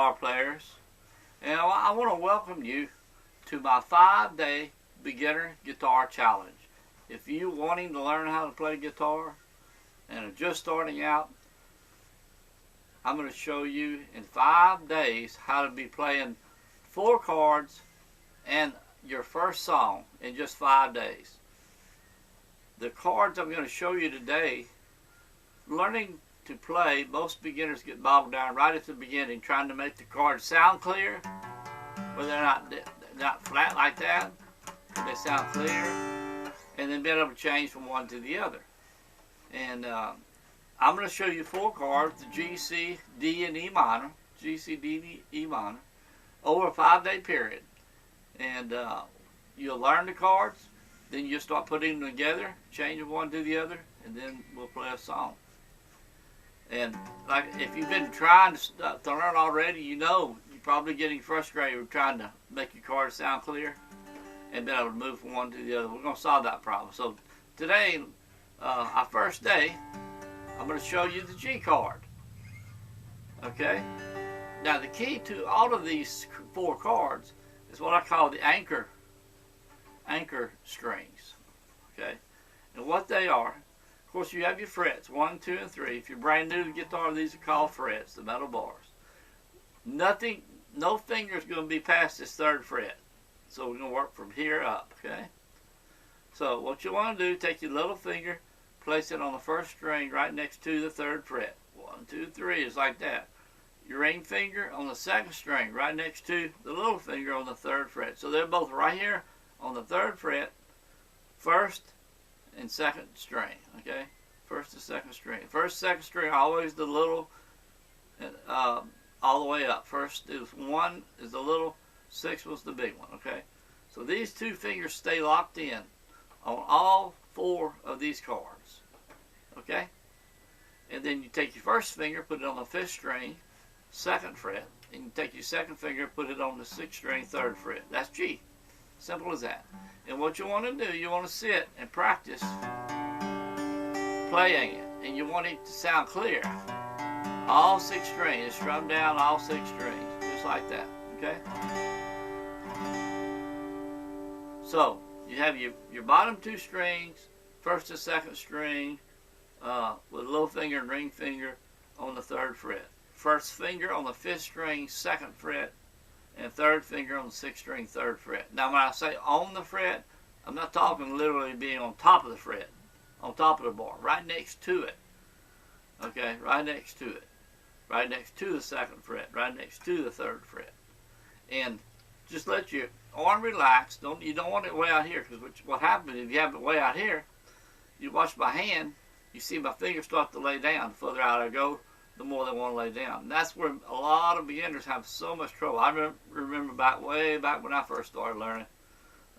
guitar players, and I want to welcome you to my 5-day beginner guitar challenge. If you're wanting to learn how to play guitar and are just starting out, I'm going to show you in 5 days how to be playing 4 chords and your first song in just 5 days. The chords I'm going to show you today, learning to play, most beginners get bogged down right at the beginning trying to make the chords sound clear, but they're not flat like that, but they sound clear, and then being able to change from one to the other. And I'm going to show you 4 chords, the G, C, D, and E minor, G, C, D, E minor, over a 5-day period. And you'll learn the chords, then you'll start putting them together, change from one to the other, and then we'll play a song. And like if you've been trying to learn already, you know you're probably getting frustrated with trying to make your chords sound clear and be able to move from one to the other. We're going to solve that problem. So today, our first day, I'm going to show you the G chord. Okay? Now the key to all of these 4 chords is what I call the anchor strings. Okay? And what they are, of course, you have your frets, 1, 2, and 3. If you're brand new to guitar, these are called frets, the metal bars. No finger is going to be past this 3rd fret. So we're going to work from here up, okay? So what you want to do, take your little finger, place it on the 1st string right next to the 3rd fret. 1, 2, 3 is like that. Your ring finger on the 2nd string right next to the little finger on the 3rd fret. So they're both right here on the 3rd fret, 1st and 2nd string, okay? 1st and 2nd string. 1st, 2nd string, always the little, all the way up. 1st is 1 is the little, 6 was the big one, okay? So these 2 fingers stay locked in on all 4 of these chords, okay? And then you take your 1st finger, put it on the 5th string, 2nd fret, and you take your 2nd finger, put it on the 6th string, 3rd fret. That's G. Simple as that. And what you want to do, you want to sit and practice playing it, and you want it to sound clear. All 6 strings, strum down all 6 strings, just like that, okay? So, you have your bottom 2 strings, 1st and 2nd string, with little finger and ring finger on the 3rd fret. 1st finger on the 5th string, 2nd fret, and 3rd finger on the 6th string, 3rd fret. Now when I say on the fret, I'm not talking literally being on top of the fret, on top of the bar, right next to it. Okay, right next to it. Right next to the 2nd fret, right next to the 3rd fret. And just let your arm relax. You don't want it way out here, because what happens if you have it way out here, you watch my hand, you see my fingers start to lay down. The further out I go, the more they want to lay down. And that's where a lot of beginners have so much trouble. I remember way back when I first started learning,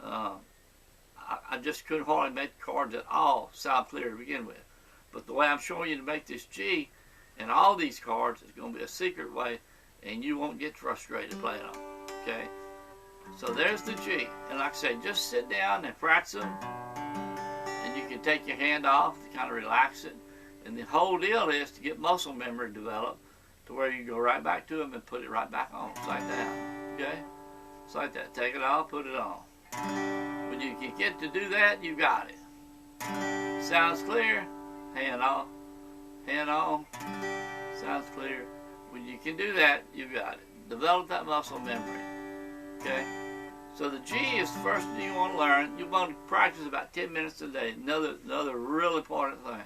I just couldn't hardly make the chords at all sound clear to begin with. But the way I'm showing you to make this G and all these chords is going to be a secret way, and you won't get frustrated playing them. Okay? So there's the G. And like I say, just sit down and practice them, and you can take your hand off to kind of relax it. And the whole deal is to get muscle memory developed to where you go right back to them and put it right back on. It's like that. Okay? It's like that. Take it off, put it on. When you can get to do that, you got it. Sounds clear? Hand off. Hand on. Sounds clear. When you can do that, you got it. Develop that muscle memory. Okay? So the G is the first thing you want to learn. You want to practice about 10 minutes a day. Another really important thing.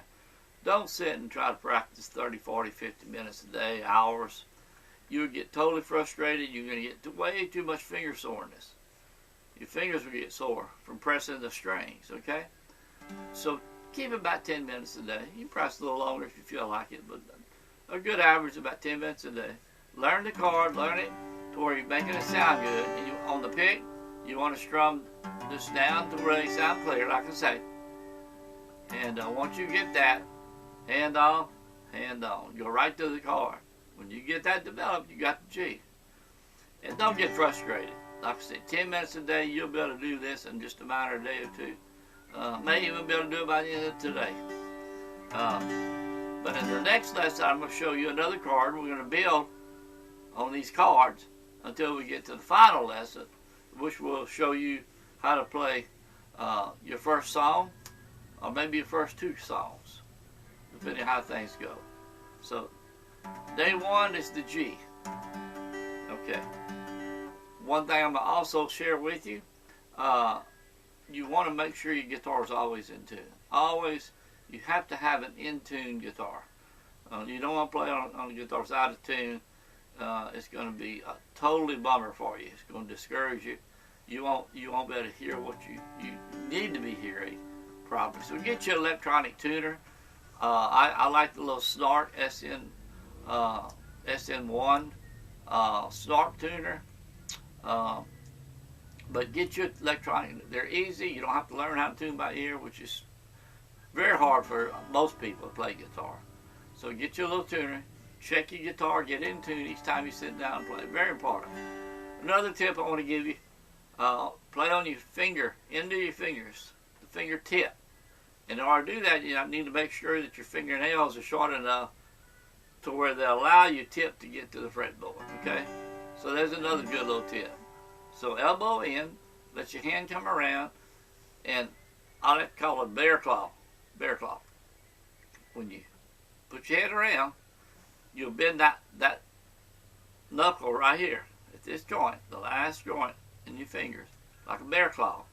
Don't sit and try to practice 30, 40, 50 minutes a day, hours. You'll get totally frustrated. You're going to get way too much finger soreness. Your fingers will get sore from pressing the strings, okay? So keep it about 10 minutes a day. You can press a little longer if you feel like it, but a good average is about 10 minutes a day. Learn the chord, learn it to where you're making it sound good. And on the pick, you want to strum this down to where they sound clear, like I say. And once you get that, hand off, hand on. Go right to the chord. When you get that developed, you got the G. And don't get frustrated. Like I said, 10 minutes a day, you'll be able to do this in just a matter of a day or two. May even be able to do it by the end of today. But in the next lesson, I'm going to show you another chord. We're going to build on these cards until we get to the final lesson, which will show you how to play your first song, or maybe your first 2 songs, depending on how things go. So, day 1 is the G. Okay. One thing I'm going to also share with you, you want to make sure your guitar is always in tune. Always, you have to have an in-tune guitar. You don't want to play on a guitar that's out of tune. It's going to be a totally bummer for you. It's going to discourage you. You won't be able to hear what you need to be hearing properly. So get your electronic tuner. I like the little Snart SN1 Snart tuner. But get your electronic. They're easy. You don't have to learn how to tune by ear, which is very hard for most people to play guitar. So get your little tuner. Check your guitar. Get in tune each time you sit down and play. Very important. Another tip I want to give you. Play on your finger, end of your fingers, the fingertip. And in order to do that, you need to make sure that your fingernails are short enough to where they allow your tip to get to the fretboard, okay? So there's another good little tip. So elbow in, let your hand come around, and I like to call it bear claw. Bear claw. When you put your head around, you'll bend that knuckle right here at this joint, the last joint in your fingers, like a bear claw.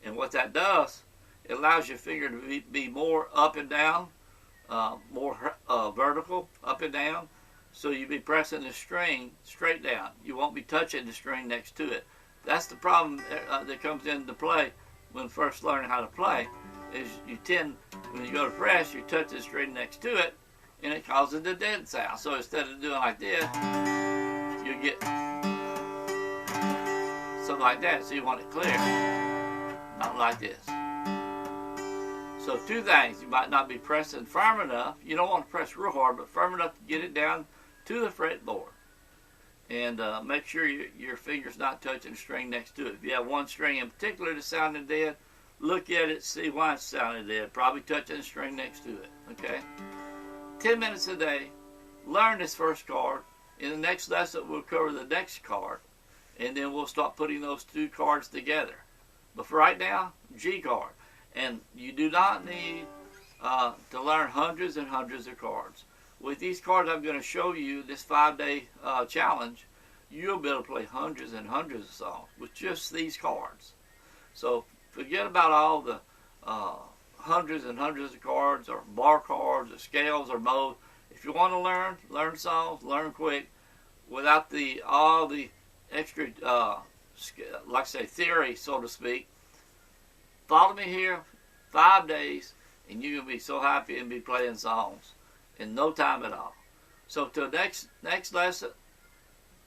And what that does, it allows your finger to be more up and down, more vertical, up and down. So you'll be pressing the string straight down. You won't be touching the string next to it. That's the problem that comes into play when first learning how to play, is you tend, when you go to press, you touch the string next to it, and it causes the dead sound. So instead of doing like this, you get something like that. So you want it clear, not like this. So 2 things. You might not be pressing firm enough. You don't want to press real hard, but firm enough to get it down to the fretboard. And make sure your finger's not touching the string next to it. If you have one string in particular that's sounding dead, look at it, see why it's sounding dead. Probably touching the string next to it, okay? 10 minutes a day, learn this first chord. In the next lesson, we'll cover the next chord, and then we'll start putting those 2 chords together. But for right now, G chord. And you do not need to learn hundreds and hundreds of chords. With these chords I'm going to show you, this 5-day challenge, you'll be able to play hundreds and hundreds of songs with just these chords. So forget about all the hundreds and hundreds of chords, or bar chords, or scales, or modes. If you want to learn songs, learn quick, without all the extra, like I say, theory, so to speak. Follow me here, 5 days, and you're going to be so happy and be playing songs in no time at all. So till next lesson,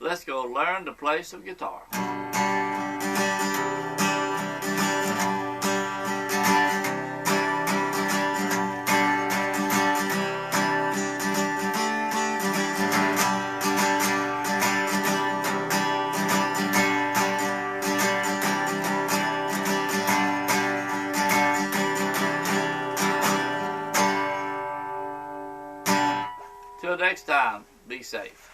let's go learn to play some guitar. Till next time, be safe.